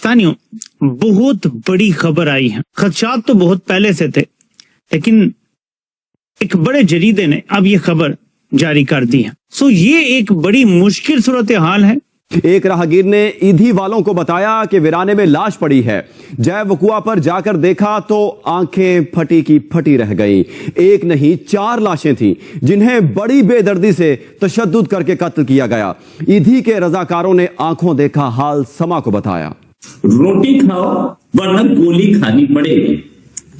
पाकिस्तानियों, बहुत बड़ी खबर आई है। खदशात तो बहुत पहले से थे, लेकिन एक बड़े जरीदे ने अब ये खबर जारी कर दी है। सो ये एक बड़ी मुश्किल सूरत हाल है। एक राहगीर ने ईदी वालों को बताया कि वीराने में लाश पड़ी है। जय वकुआ पर जाकर देखा तो आंखें फटी की फटी रह गई। एक नहीं 4 लाशें थीं जिन्हें बड़ी बेदर्दी से तशद्दुद करके कत्ल किया गया। ईदी के रजाकारों ने आंखों देखा हाल समा को बताया। रोटी खाओ वरना गोली खानी पड़ेगी,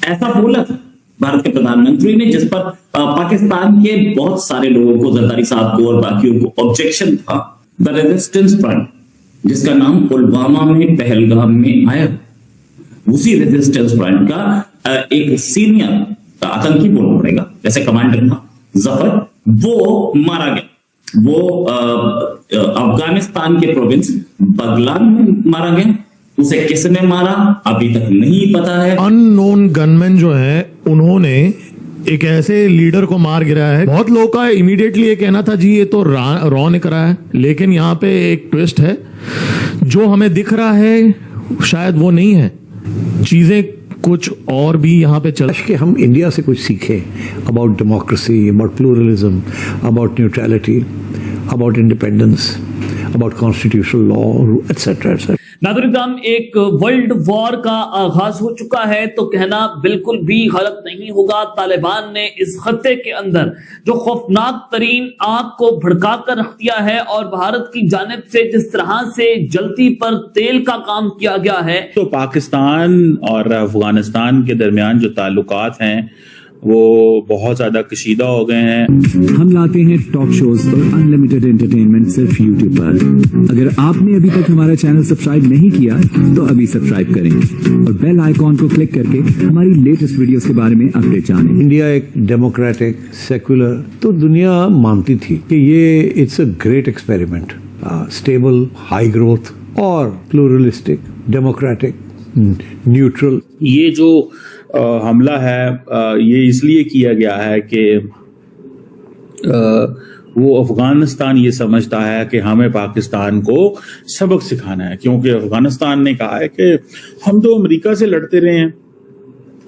ऐसा बोला था भारत के प्रधानमंत्री ने, जिस पर पाकिस्तान के बहुत सारे लोगों को, जरदारी साहब को और बाकियों को ऑब्जेक्शन था। द रेजिस्टेंस फ्रंट, जिसका नाम पुलवामा में, पहलगाम में आया, उसी रेजिस्टेंस फ्रंट का एक सीनियर आतंकी बोलना पड़ेगा, जैसे कमांडर था जफर, वो मारा गया। वो अफगानिस्तान के प्रोविंस बगलान में मारा गया। उसे किसने मारा अभी तक नहीं पता है। अननोन गनमैन जो है उन्होंने एक ऐसे लीडर को मार गिराया है। बहुत लोगों का इमीडिएटली ये कहना था जी ये तो रॉ ने करा है, लेकिन यहाँ पे एक ट्विस्ट है। जो हमें दिख रहा है शायद वो नहीं है, चीजें कुछ और भी यहाँ पे चल कि हम इंडिया से कुछ सीखें about democracy, about pluralism, about neutrality, about independence, about constitutional law, etcetera etcetera. नादुरिकम, एक वर्ल्ड वॉर का आगाज हो चुका है तो कहना बिल्कुल भी गलत नहीं होगा। तालिबान ने इस खत्ते के अंदर जो खौफनाक तरीन आग को भड़का कर रख दिया है और भारत की जानिब से जिस तरह से जलती पर तेल का काम किया गया है, तो पाकिस्तान और अफगानिस्तान के दरमियान जो ताल्लुकात हैं वो बहुत ज्यादा कशीदा हो गए हैं। हम लाते हैं टॉक शोज और अनलिमिटेड एंटरटेनमेंट सिर्फ यूट्यूब पर। अगर आपने अभी तक हमारा चैनल सब्सक्राइब नहीं किया तो अभी सब्सक्राइब करें और बेल आइकॉन को क्लिक करके हमारी लेटेस्ट वीडियोस के बारे में अपडेट जानें। इंडिया एक डेमोक्रेटिक सेक्युलर, तो दुनिया मानती थी कि ये it's a great experiment, stable, high growth और प्लूरलिस्टिक, डेमोक्रेटिक, न्यूट्रल। ये जो हमला है ये इसलिए किया गया है कि वो अफगानिस्तान ये समझता है कि हमें पाकिस्तान को सबक सिखाना है, क्योंकि अफगानिस्तान ने कहा है कि हम तो अमेरिका से लड़ते रहे हैं,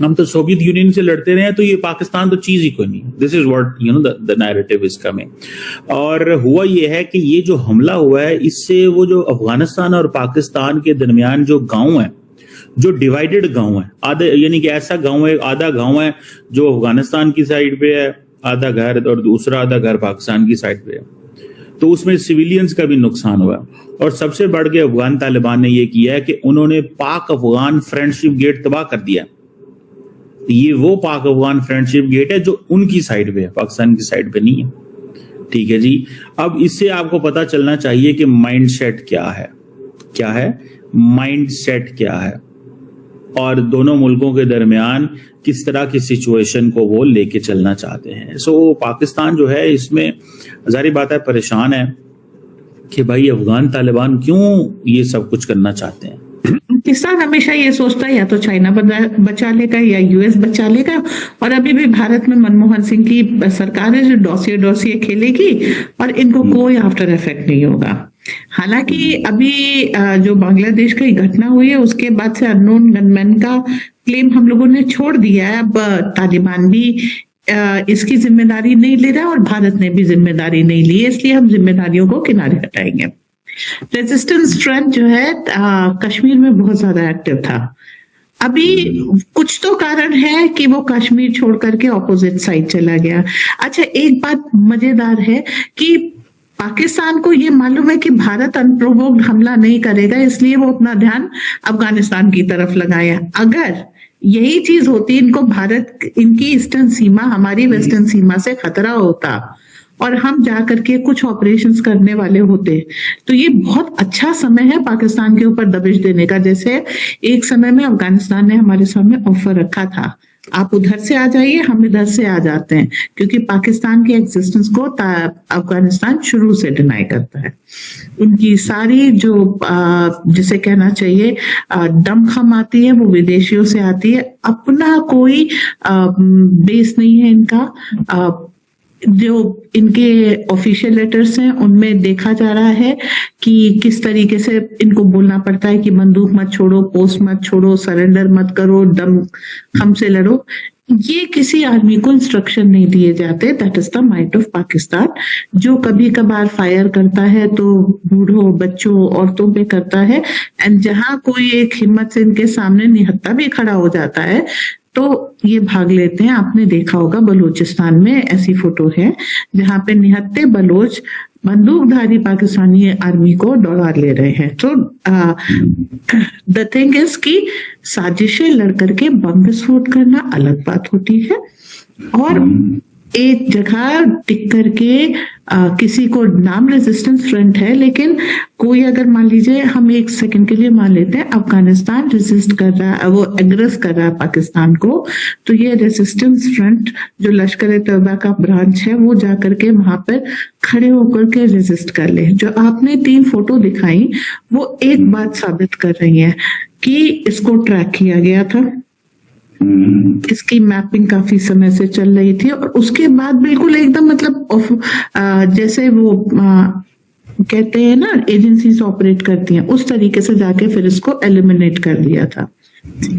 हम तो सोवियत यूनियन से लड़ते रहे हैं, तो ये पाकिस्तान तो चीज ही कोई नहीं। This is what you know the narrative is coming. और हुआ ये है कि ये जो हमला हुआ है इससे वो जो अफगानिस्तान और पाकिस्तान के दरमियान जो गांव है, जो डिवाइडेड गांव है, आधा यानी कि ऐसा गांव है, आधा गांव है जो अफगानिस्तान की साइड पे है, आधा घर, और दूसरा आधा घर पाकिस्तान की साइड पे है, तो उसमें सिविलियंस का भी नुकसान हुआ। और सबसे बढ़ के अफगान तालिबान ने ये किया है कि उन्होंने पाक अफगान फ्रेंडशिप गेट तबाह कर दिया। ये वो पाक अफगान फ्रेंडशिप गेट है जो उनकी साइड पे है, पाकिस्तान की साइड पे नहीं है। ठीक है जी। अब इससे आपको पता चलना चाहिए कि माइंड सेट क्या है, क्या है माइंड सेट क्या है, और दोनों मुल्कों के दरमियान किस तरह की सिचुएशन को वो लेके चलना चाहते हैं। सो पाकिस्तान जो है इसमें जारी बात है परेशान है कि भाई अफगान तालिबान क्यों ये सब कुछ करना चाहते हैं। पाकिस्तान हमेशा ये सोचता है या तो चाइना बचा लेगा या यूएस बचा लेगा, और अभी भी भारत में मनमोहन सिंह की सरकार है जो डॉसिए खेलेगी और इनको कोई आफ्टर इफेक्ट नहीं होगा। हालांकि अभी जो बांग्लादेश की घटना हुई है उसके बाद से अननोन गनमैन का क्लेम हम लोगों ने छोड़ दिया है। अब तालिबान भी इसकी जिम्मेदारी नहीं ले रहा और भारत ने भी जिम्मेदारी नहीं ली है, इसलिए हम जिम्मेदारियों को किनारे हटाएंगे। रेजिस्टेंस फ्रंट जो है कश्मीर में बहुत ज्यादा एक्टिव था। अभी कुछ तो कारण है कि वो कश्मीर छोड़ करके ऑपोजिट साइड चला गया। अच्छा, एक बात मजेदार है कि पाकिस्तान को ये मालूम है कि भारत अनप्रोवोक्ड हमला नहीं करेगा, इसलिए वो अपना ध्यान अफगानिस्तान की तरफ लगाया। अगर यही चीज होती, इनको भारत, इनकी ईस्टर्न सीमा हमारी वेस्टर्न सीमा से खतरा होता और हम जाकर के कुछ ऑपरेशंस करने वाले होते, तो ये बहुत अच्छा समय है पाकिस्तान के ऊपर दबिश देने का। जैसे एक समय में अफगानिस्तान ने हमारे सामने ऑफर रखा था, आप उधर से आ जाइए, हम इधर से आ जाते हैं, क्योंकि पाकिस्तान के एग्जिस्टेंस को अफगानिस्तान शुरू से डिनाई करता है। उनकी सारी जो जिसे कहना चाहिए दमखम आती है वो विदेशियों से आती है, अपना कोई बेस नहीं है इनका। जो इनके ऑफिशियल लेटर्स हैं उनमें देखा जा रहा है कि किस तरीके से इनको बोलना पड़ता है कि बंदूक मत छोड़ो, पोस्ट मत छोड़ो, सरेंडर मत करो, दम हमसे लड़ो। ये किसी आर्मी को इंस्ट्रक्शन नहीं दिए जाते। That is the might of Pakistan, जो कभी कभार फायर करता है तो बूढ़ों, बच्चों, औरतों पे करता है। एंड जहां कोई एक हिम्मत से इनके सामने निहत्था भी खड़ा हो जाता है तो ये भाग लेते हैं। आपने देखा होगा बलूचिस्तान में ऐसी फोटो है जहां पे निहत्थे बलोच बंदूकधारी पाकिस्तानी आर्मी को दौड़ा ले रहे हैं। तो द थिंग इज कि साजिशें लड़ करके बम विस्फोट करना अलग बात होती है, और एक जगह टिक करके किसी को नाम रेजिस्टेंस फ्रंट है, लेकिन कोई अगर मान लीजिए हम एक सेकंड के लिए मान लेते हैं अफगानिस्तान रेजिस्ट कर रहा है, वो एग्रेस कर रहा है पाकिस्तान को, तो ये रेजिस्टेंस फ्रंट जो लश्कर ए तैयबा का ब्रांच है वो जाकर के वहां पर खड़े होकर के रेजिस्ट कर ले। जो आपने 3 फोटो दिखाई वो एक बात साबित कर रही है कि इसको ट्रैक किया गया था, इसकी मैपिंग काफी समय से चल रही थी, और उसके बाद बिल्कुल एकदम मतलब जैसे वो कहते हैं ना एजेंसीज ऑपरेट करती हैं उस तरीके से जाके फिर इसको एलिमिनेट कर दिया था।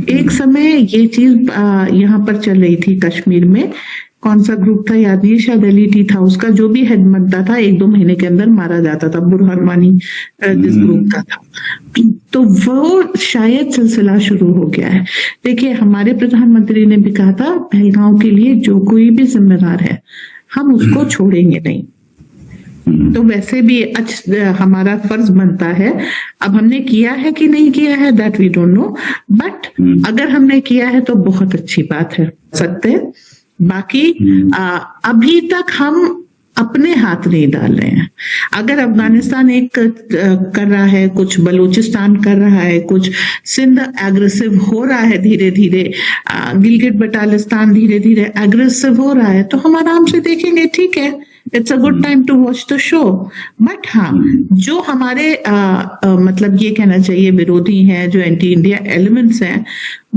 एक समय ये चीज यहाँ पर चल रही थी कश्मीर में, कौन सा ग्रुप था याद नहीं, शायद एलईटी था, उसका जो भी हेड बनता था 1-2 महीने के अंदर मारा जाता था। बुरहान वानी जिस ग्रुप का था, तो वो शायद सिलसिला शुरू हो गया है। देखिए हमारे प्रधानमंत्री ने भी कहा था पहलगांव के लिए जो कोई भी जिम्मेदार है हम उसको छोड़ेंगे नहीं। तो वैसे भी हमारा फर्ज बनता है, अब हमने किया है कि नहीं किया है that we don't know, but अगर हमने किया है तो बहुत अच्छी बात है सकते। बाकी अभी तक हम अपने हाथ नहीं डाल रहे हैं। अगर अफगानिस्तान एक कर रहा है, कुछ बलूचिस्तान कर रहा है, कुछ सिंध एग्रेसिव हो रहा है धीरे धीरे, गिलगिट बटालिस्तान धीरे धीरे एग्रेसिव हो रहा है, तो हम आराम से देखेंगे, ठीक है, it's a good time to watch the show. But हाँ, जो हमारे मतलब ये कहना चाहिए विरोधी हैं, जो एंटी इंडिया एलिमेंट्स हैं,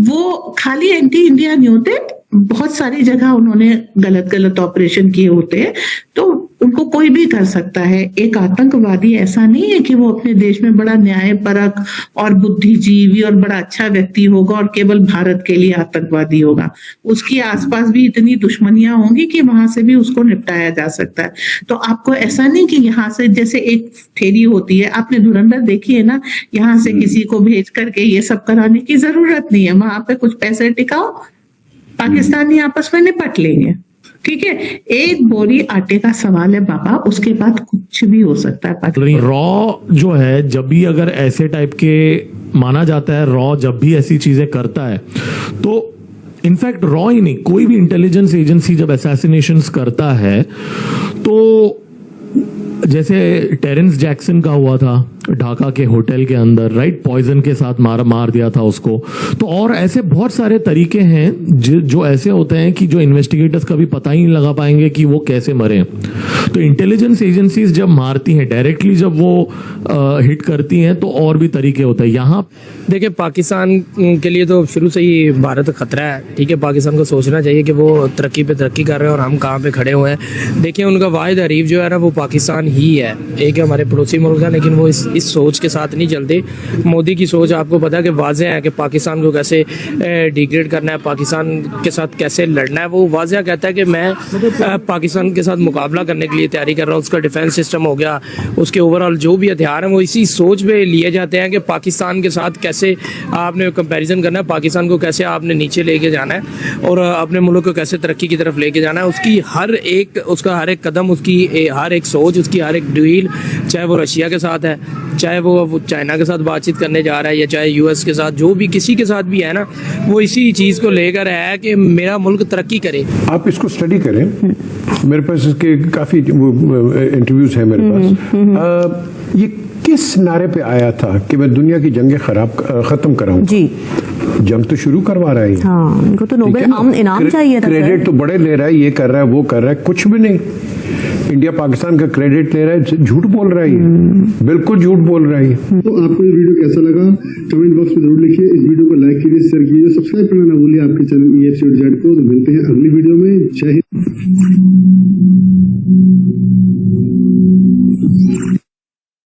वो खाली एंटी इंडिया नहीं होते, बहुत सारी जगह उन्होंने गलत गलत ऑपरेशन किए होते हैं, तो उनको कोई भी कर सकता है। एक आतंकवादी ऐसा नहीं है कि वो अपने देश में बड़ा न्यायपरक और बुद्धिजीवी और बड़ा अच्छा व्यक्ति होगा और केवल भारत के लिए आतंकवादी होगा। उसकी आसपास भी इतनी दुश्मनियां होंगी कि वहां से भी उसको निपटाया जा सकता है। तो आपको ऐसा नहीं कि यहाँ से, जैसे एक फेरी होती है, आपने धुरंधर देखी है ना, यहाँ से किसी को भेज करके ये सब कराने की जरूरत नहीं है। वहां पे कुछ पैसे टिकाओ, पाकिस्तानी आपस में निपट लेंगे, ठीक है। एक बोरी आटे का सवाल है बाबा, उसके बाद कुछ भी हो सकता है। रॉ जो है, जब भी अगर ऐसे टाइप के माना जाता है, रॉ जब भी ऐसी चीजें करता है, तो इनफैक्ट रॉ ही नहीं, कोई भी इंटेलिजेंस एजेंसी जब असैसिनेशंस करता है, तो जैसे टेरेंस जैक्सन का हुआ था ढाका के होटल के अंदर, राइट, पॉइजन के साथ मार दिया था उसको। तो और ऐसे बहुत सारे तरीके हैं जो ऐसे होते हैं कि जो इन्वेस्टिगेटर्स कभी पता ही नहीं लगा पाएंगे कि वो कैसे मरे। तो इंटेलिजेंस एजेंसीज जब मारती हैं डायरेक्टली, जब वो हिट करती हैं, तो और भी तरीके होते हैं। यहाँ देखिए, पाकिस्तान के लिए तो शुरू से ही भारत खतरा है, ठीक है। पाकिस्तान को सोचना चाहिए कि वो तरक्की पे तरक्की कर रहे हैं और हम कहाँ पे खड़े हुए हैं। देखिए, उनका वाहिद हरीफ जो है ना वो पाकिस्तान ही है, एक हमारे पड़ोसी मुल्क है, लेकिन वो इस सोच के साथ नहीं चलते। मोदी की सोच आपको पता है कि वाज़ेह है कि पाकिस्तान को कैसे डिग्रेड करना है, पाकिस्तान के साथ कैसे लड़ना है। वो वाज़ेह कहता है कि मैं पाकिस्तान के साथ मुकाबला करने के लिए तैयारी कर रहा हूँ। उसका डिफेंस सिस्टम हो गया, उसके ओवरऑल जो भी हथियार हैं वो इसी सोच पे लिए जाते हैं कि पाकिस्तान के साथ कैसे आपने कंपैरिजन करना है, पाकिस्तान को कैसे आपने नीचे लेके जाना है और अपने मुल्क को कैसे तरक्की की तरफ लेके जाना है। उसकी उसका हर एक कदम, उसकी हर एक सोच, उसकी हर एक डील, चाहे वो रशिया के साथ है, चाहे वो चाइना के साथ बातचीत करने जा रहा है, या चाहे यूएस के साथ, जो भी किसी के साथ भी है ना, वो इसी चीज़ को लेकर है कि मेरा मुल्क तरक्की करे। आप इसको स्टडी करें, मेरे पास इसके काफ़ी इंटरव्यूज़ हैं मेरे पास। ये किस नारे पे आया था कि मैं दुनिया की जंगें खत्म कराऊं? जी, जंग तो शुरू करवा रहा है। हाँ, इनको तो नोबेल इनाम चाहिए था। क्रेडिट तो बड़े ले रहा है, ये कर रहा है, वो कर रहा है, कुछ भी नहीं। इंडिया पाकिस्तान का क्रेडिट ले रहा है, झूठ बोल रहा है, बिल्कुल झूठ बोल रहा है। तो आपको ये वीडियो कैसा लगा कमेंट बॉक्स में जरूर लिखिए। इस वीडियो को लाइक कीजिए, शेयर कीजिए, सब्सक्राइब करना ना भूलिए आपके चैनल EFC को। मिलते हैं अगली वीडियो में। जय हिंद।